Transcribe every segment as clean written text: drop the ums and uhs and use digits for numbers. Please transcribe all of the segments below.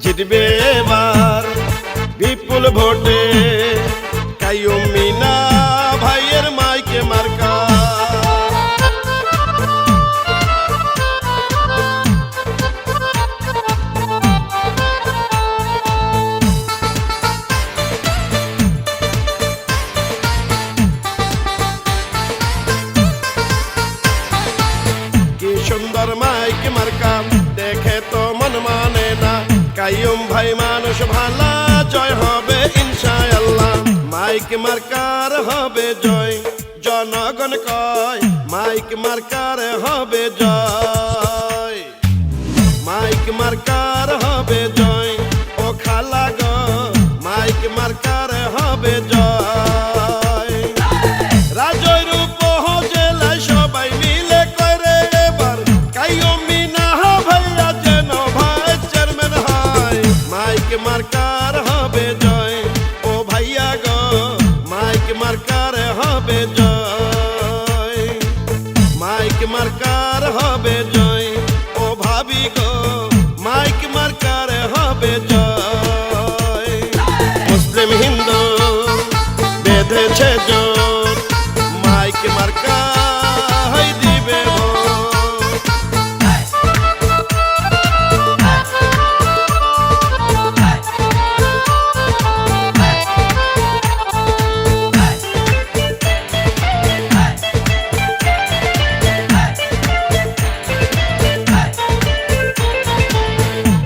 জিতবে এবার বিপুল ভোটে কাইয়ুম মিনা ভাইয়ের মাইকে মার্কা। কি সুন্দর মাইকে মার্কা, দেখে তো মন মানে না। কাইয়ুম ভাই মানুষ ভালা, জয় হবে ইনশাআল্লাহ। মাইক মার্কার হবে জয়, জনগণ কয় মাইক মার্কার হবে জয়। মাইক মার্কার হবে জয়, ও খালা গো মাইক মার্কার হবে জয়। রাজৈর উপজেলায় সবাই মিলে করে এবার কাইয়ুম মিনা ভাইয়া যেন ভাইস চেয়ারম্যান হয়। মাইক মার্কার হবে জয়, ও ভাইয়া গো মাইক মার্কার হবে জয়। মাইক মার্কার হবে জয়, ও ভাবি গো মাইক মার্কার হবে জয়। মুসলিম হিন্দু বেঁধেছে জোট, মাইক মার্কা দিবে ভোট।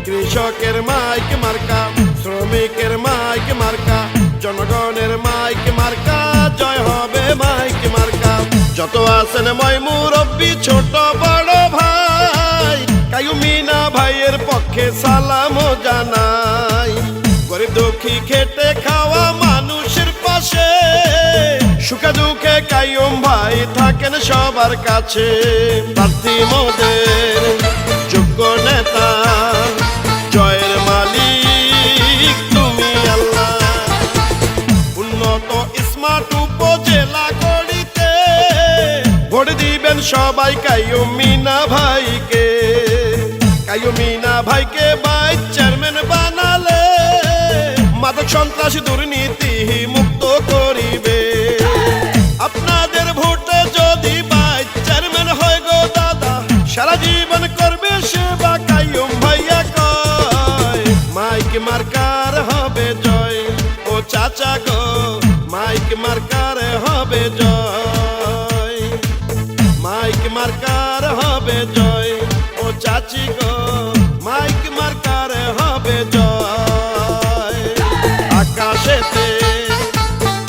কৃষকের মাইক মার্কা, শ্রমিকের মাইক মার্কা, জনগণের মাইক মার্কা, জয় হবে মাইক মার্কা। যত আছেন মই মুরব্বি ছোট বড় ভাই, কাইয়ুম মিনা ভাইয়ের পক্ষে সালাম জানাই। গরিব দুঃখী খেটে খাওয়া মানুষের পাশে, সুখে দুঃখে কাইয়ুম ভাই থাকেন সবার কাছে। প্রার্থী মোদের যোগ্য নেতা, জয়ের মালিক তুমি আল্লাহ। উন্নত স্মার্ট উপজেলা গড়িতে ভোট দিবেন সবাই কাইয়ুম মিনা ভাইকে। কাইয়ুম মিনা ভাইকে ভাইস চেয়ারম্যান বানালে মাদক সন্ত্রাস দুর্নীতি মুক্ত করিবে। আপনাদের ভোটে যদি ভাইস চেয়ারম্যান হয় গো দাদা, সারা জীবন করবে সেবা কাইয়ুম ভাইয়া কয়। মাইক মার্কার হবে জয়, ও চাচা গো মাইক মার্কার হবে জয়। মাইক মার্কার হবে জয়, ও চাচি গো মাইক মার্কার হবে জয়। আকাশেতে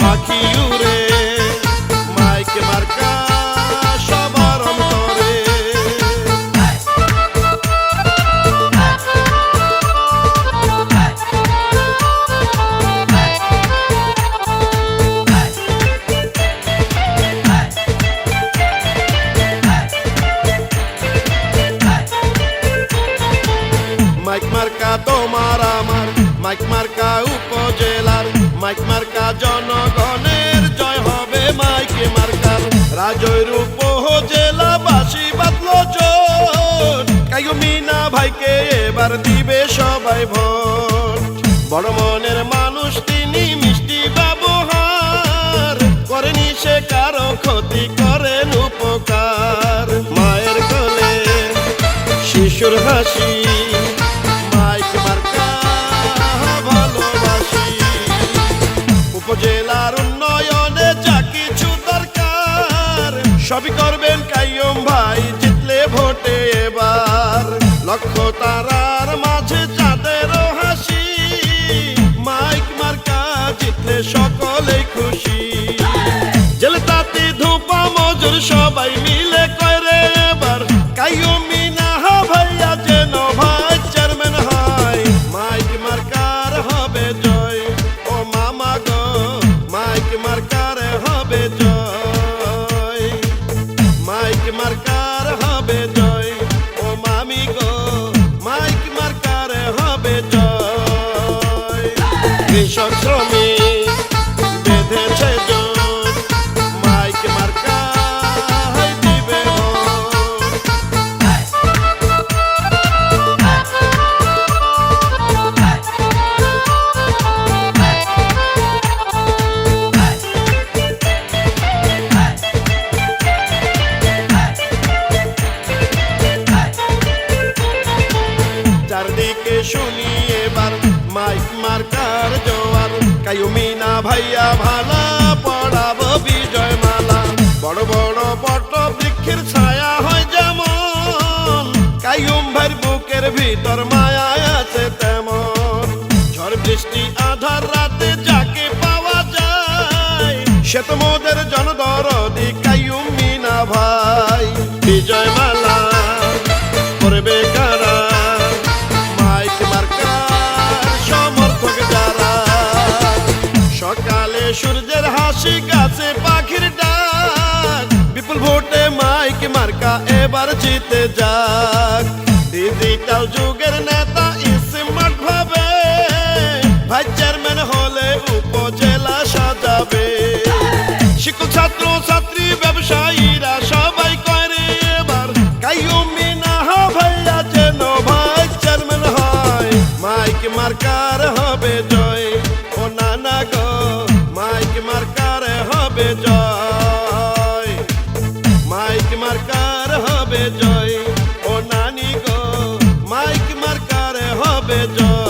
পাখি উড়ে, মাইক মার্কা সবার অন্তরে। মাইক মার্কা তোমার আমার, মাইক মার্কা উপজেলার, মাইক মার্কা জনগণের, জয় হবে মাইক মার্কার। রাজৈর উপজেলাবাসী বাঁধলো জোট, কাইয়ুম মিনা ভাইকে এবার দিবে সবাই ভোট। বড় মনের মানুষ তিনি, মিষ্টি ব্যবহার, করেনি সে কারো ক্ষতি, করেন উপকার। মায়ের কোলে শিশুর হাসি, মাইক মার্কা ভালোবাসি। উপজেলার উন্নয়নে যা কিছু দরকার সবই করবেন কাইয়ুম ভাই জিতলে ভোটে এবার। লক্ষ তারার মাঝে যাদেরও হাসি, মাইক মার্কা জিতলে সকলেই খুশি। জেলে তাঁতি ধূপা মজুর সবাই মিলে করে এবার কাইয়ুম মিনা ভাইয়া যেন ভাইস চেয়ারম্যান হয়। মাইক মার্কার হবে জয়, ও মামা গো মাইক মার্কার হবে জয়। মাইক মার্কার হবে জয়, ও মামি গো মাইক মার্কার হবে জয়। কৃষক শ্রমিক বেঁধেছে জোট, মাইক মার্কা শুনি এবার মাইক মার্কার জোয়ার কায়ুমিনা ভাইয়া ভালা পড়াবো বিজয় মালা বড় বড় বট বৃক্ষের ছায়া হয় যেমন কায়ুম ভাইয়ের বুকের ভিতর মায়া আছে তেমন ঝড় বৃষ্টি আধার রাতে যাকে পাওয়া যায় সে তো মোদের জনদরদি কায়ুম মিনা ভাই বিজয় মালা করবে কারা মাইক মার্কার সমর্থক যারা সকালে সূর্যের হাসি গাছে পাখির ডাক বিপুল ভোটে মাইক মার্কা এবার জিতে যাক ডিজিটাল যুগের নেতা স্মার্ট ভাবে ভাই চেয়ারম্যান হলে উপজেলা সাজাবে শিক্ষক ছাত্র ছাত্রী ব্যবসায়ীরা সবাই করে এবার কাইয়ুম মিনা ভাইয়া যেন ভাই চেয়ারম্যান হয় মাইক মার্কার হবে জয় ও নানা গো মাইক মার্কার হবে জয় মাইক মার্কার হবে জয় ও নানি গো মাইক মার্কার হবে জয়